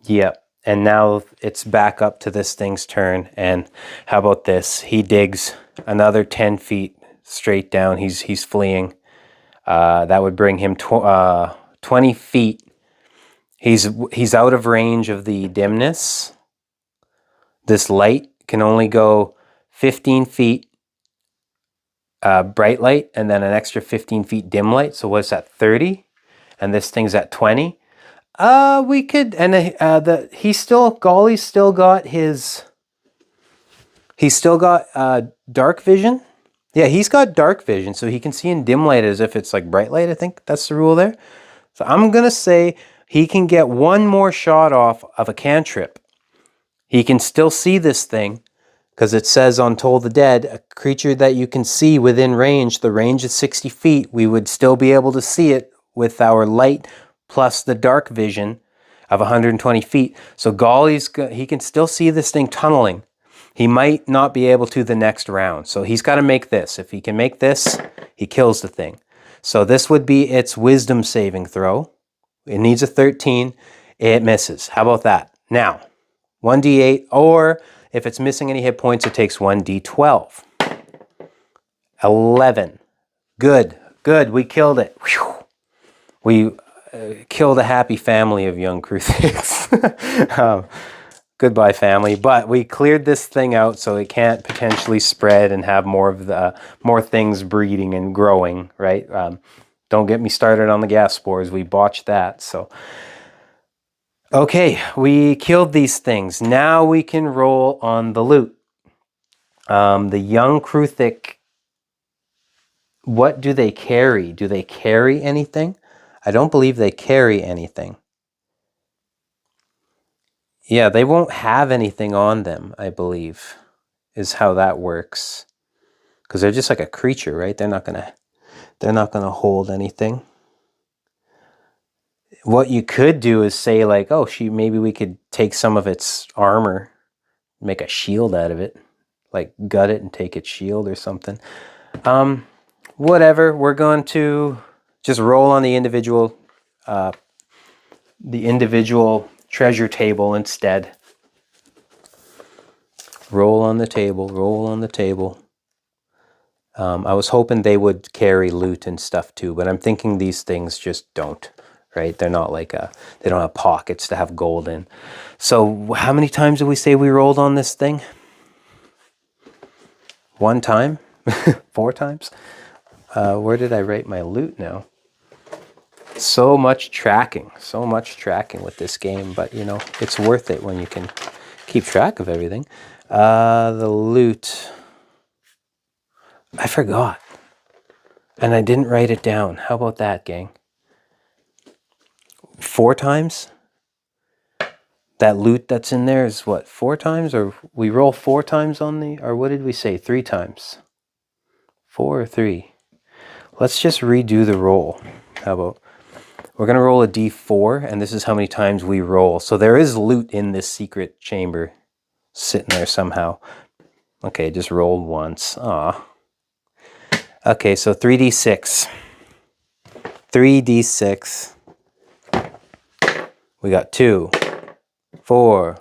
Yep. And now it's back up to this thing's turn. And how about this? He digs another 10 feet straight down. He's fleeing. That would bring him 20 feet. He's out of range of the dimness. This light can only go 15 feet bright light, and then an extra 15 feet dim light. So what's that, 30? And this thing's at 20. We could, and Golly's still got his, he's still got dark vision. Yeah, he's got dark vision, so he can see in dim light as if it's like bright light. I think that's the rule there. So I'm gonna say he can get one more shot off of a cantrip. He can still see this thing, because it says on Toll the Dead, a creature that you can see within range, the range is 60 feet, we would still be able to see it with our light plus the dark vision of 120 feet. So he can still see this thing tunneling. He might not be able to the next round. So he's got to make this. If he can make this, he kills the thing. So this would be its wisdom saving throw. It needs a 13. It misses. How about that? Now, 1d8, or if it's missing any hit points, it takes 1d12. 11. Good. Good. We killed it. Whew. We killed a happy family of young Kruthiks. Goodbye, family. But we cleared this thing out so it can't potentially spread and have more things breeding and growing, right? Don't get me started on the gas spores. We botched that. So, okay, we killed these things. Now we can roll on the loot. The young Kruthik, what do they carry? Do they carry anything? I don't believe they carry anything. Yeah, they won't have anything on them, I believe, is how that works. Because they're just like a creature, right? They're not gonna hold anything. What you could do is say like, oh, maybe we could take some of its armor, make a shield out of it, like gut it and take its shield or something. Whatever. We're going to just roll on the individual treasure table instead. Roll on the table, roll on the table. I was hoping they would carry loot and stuff too, but I'm thinking these things just don't, right? They're not like they don't have pockets to have gold in. So how many times did we say we rolled on this thing? 1 time? 4 times? Where did I write my loot now? So much tracking with this game, but you know, it's worth it when you can keep track of everything. The loot, I forgot, and I didn't write it down. How about that, gang? 4 times? That loot that's in there is what, 4 times? Or we roll 4 times on the, or what did we say, 3 times? 4 or 3? Let's just redo the roll. How about, we're going to roll a d4, and this is how many times we roll. So there is loot in this secret chamber sitting there somehow. Okay, just rolled once. Aw. Okay, so 3d6. 3d6. We got 2, 4.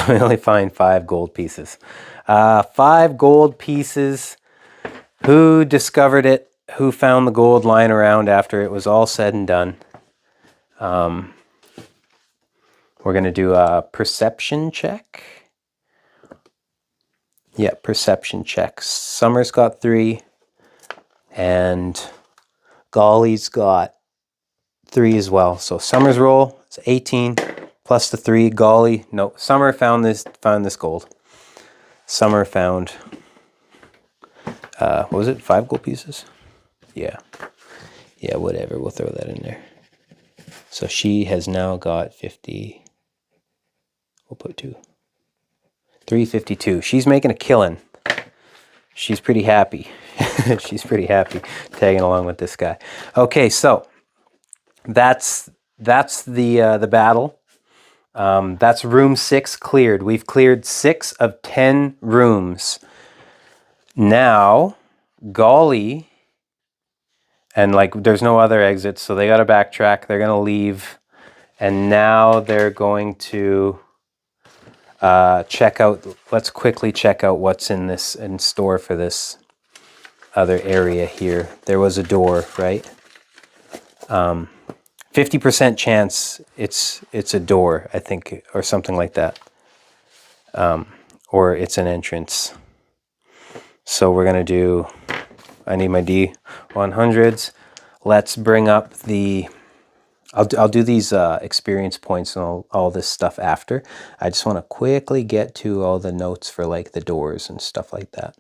We only find 5 gold pieces. 5 gold pieces. Who discovered it? Who found the gold lying around after it was all said and done? We're going to do a perception check. Yeah, perception check. Summer's got 3, and Golly's got 3 as well. So Summer's roll is 18 plus the 3. Golly, no, Summer found this gold. Summer found, what was it? 5 gold pieces? Yeah. Yeah, whatever. We'll throw that in there. So she has now got 50. We'll put 2. 352. She's making a killing. She's pretty happy. She's pretty happy tagging along with this guy. Okay, so that's the battle. That's room 6 cleared. We've cleared 6 of 10 rooms. Now, Golly, and like there's no other exits, so they got to backtrack. They're gonna leave, and now they're going to check out. Let's quickly check out what's in store for this other area here. There was a door, right? 50% chance it's a door, I think, or something like that. or it's an entrance. So we're going to do, I need my D100s. Let's bring up the, I'll do these experience points and all this stuff after. I just want to quickly get to all the notes for like the doors and stuff like that,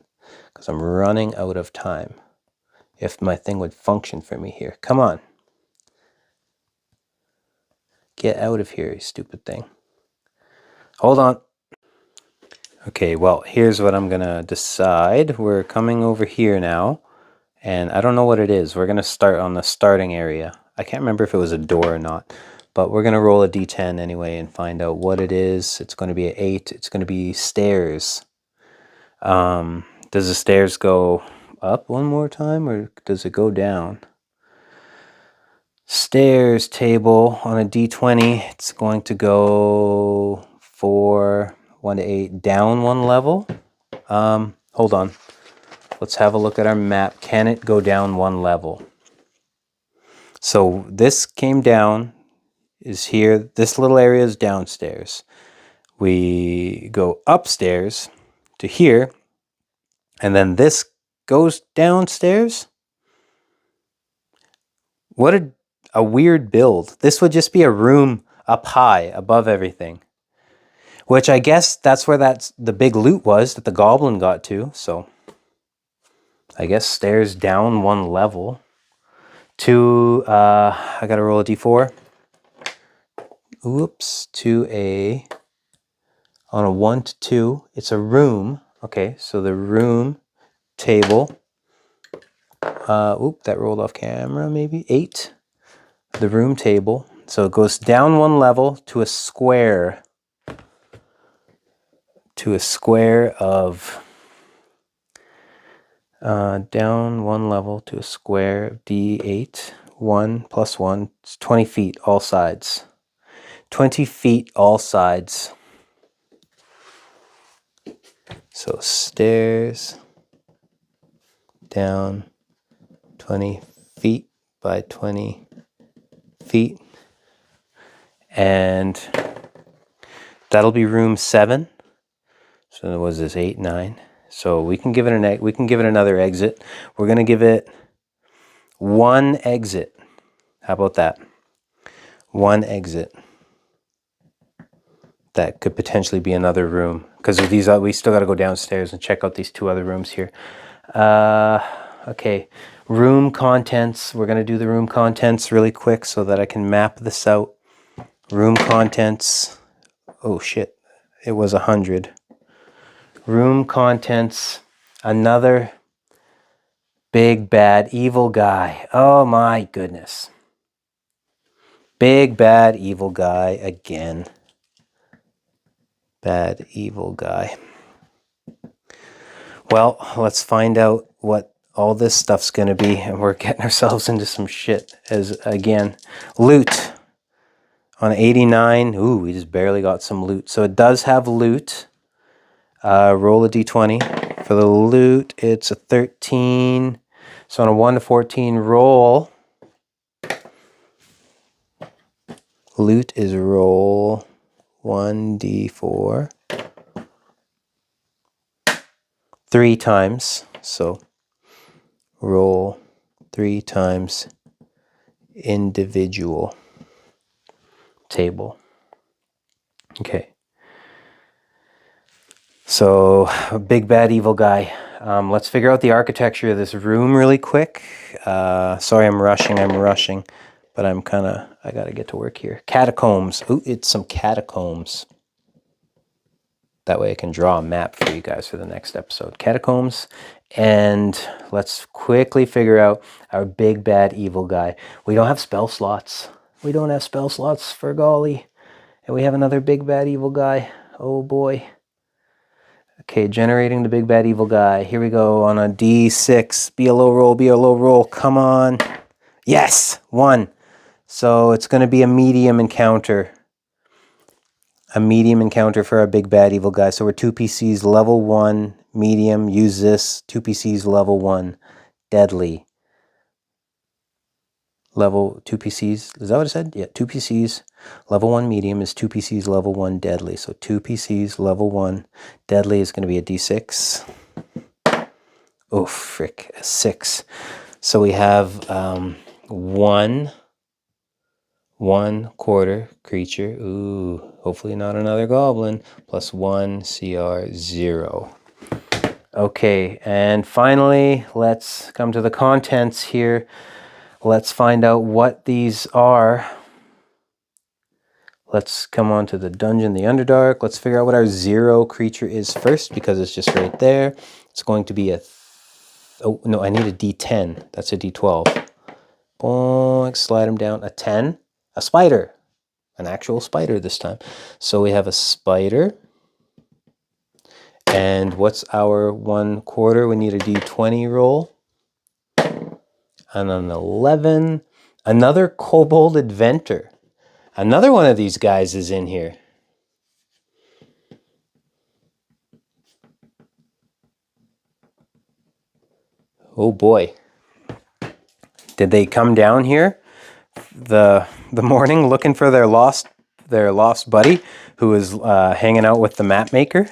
because I'm running out of time. If my thing would function for me here. Come on. Get out of here, you stupid thing. Hold on. Okay, well, here's what I'm gonna decide. We're coming over here now, and I don't know what it is. We're gonna start on the starting area. I can't remember if it was a door or not, but we're gonna roll a D10 anyway and find out what it is. It's gonna be an 8. It's gonna be stairs. Does the stairs go up one more time, or does it go down? Stairs table on a D20, it's going to go 4, 1 to 8, down 1 level. Hold on. Let's have a look at our map. Can it go down 1 level? So this came down, is here. This little area is downstairs. We go upstairs to here, and then this goes downstairs. What a weird build. This would just be a room up high above everything. Which I guess that's where the big loot was that the goblin got to. So I guess stairs down 1 level. I gotta roll a d4. Oops, on a 1 to 2, it's a room. Okay, so the room table. That rolled off camera, maybe 8. The room table. So it goes down 1 level to a square. Of down 1 level to a square of D8. 1 plus 1. It's 20 feet all sides. 20 feet all sides. So stairs down 20 feet by 20 feet. And that'll be room 7. So what is this, 8, 9? So we can give it another exit. We're going to give it 1 exit. How about that? 1 exit. That could potentially be another room, because of these, we still got to go downstairs and check out these 2 other rooms here. Okay, room contents. We're going to do the room contents really quick so that I can map this out. Room contents. Oh shit, it was 100. Room contents. Another big bad evil guy. Oh my goodness. Big bad evil guy again. Bad evil guy. Well, let's find out what all this stuff's going to be, and we're getting ourselves into some shit. As again, loot on 89. Ooh, we just barely got some loot. So it does have loot. Roll a d20. For the loot, it's a 13. So on a 1 to 14 roll, loot is roll 1d4 3 times. So roll 3 times individual table. Okay. So, big bad evil guy. Let's figure out the architecture of this room really quick. Sorry, I'm rushing, but I gotta get to work here. Catacombs. Ooh, it's some catacombs. That way I can draw a map for you guys for the next episode. Catacombs. And let's quickly figure out our big bad evil guy. We don't have spell slots. We don't have spell slots for golly. And we have another big bad evil guy. Oh boy. Okay, generating the big bad evil guy. Here we go on a D6. Be a low roll. Come on. Yes, 1. So it's going to be a medium encounter. A medium encounter for our big bad evil guy. So we're 2 PCs, level 1, medium. Use this. 2 PCs, level 1, deadly. level 2 PCs. Is that what I said? Yeah, 2 PCs. Level 1 medium is 2 PCs level 1 deadly. So 2 PCs level 1 deadly is going to be a D6. Oh, frick, a 6. So we have 1 quarter creature. Ooh, hopefully not another goblin. Plus 1 CR 0. Okay, and finally, let's come to the contents here. Let's find out what these are. Let's come on to the dungeon, the Underdark. Let's figure out what our 0 creature is first, because it's just right there. It's going to be a... oh, no, I need a D10. That's a D12. Boink, slide them down. A 10. A spider. An actual spider this time. So we have a spider. And what's our 1 quarter? We need a D20 roll. And an 11. Another Kobold Adventure. Another one of these guys is in here. Oh boy. Did they come down here the morning looking for their lost buddy who was hanging out with the map maker?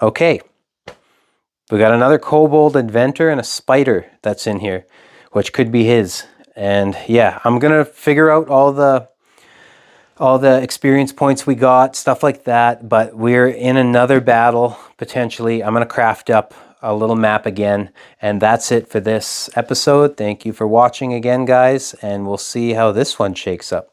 Okay. We got another Kobold Adventure and a spider that's in here, which could be his. And yeah, I'm going to figure out all the experience points we got, stuff like that, but we're in another battle, potentially. I'm going to craft up a little map again, and that's it for this episode. Thank you for watching again, guys, and we'll see how this one shakes up.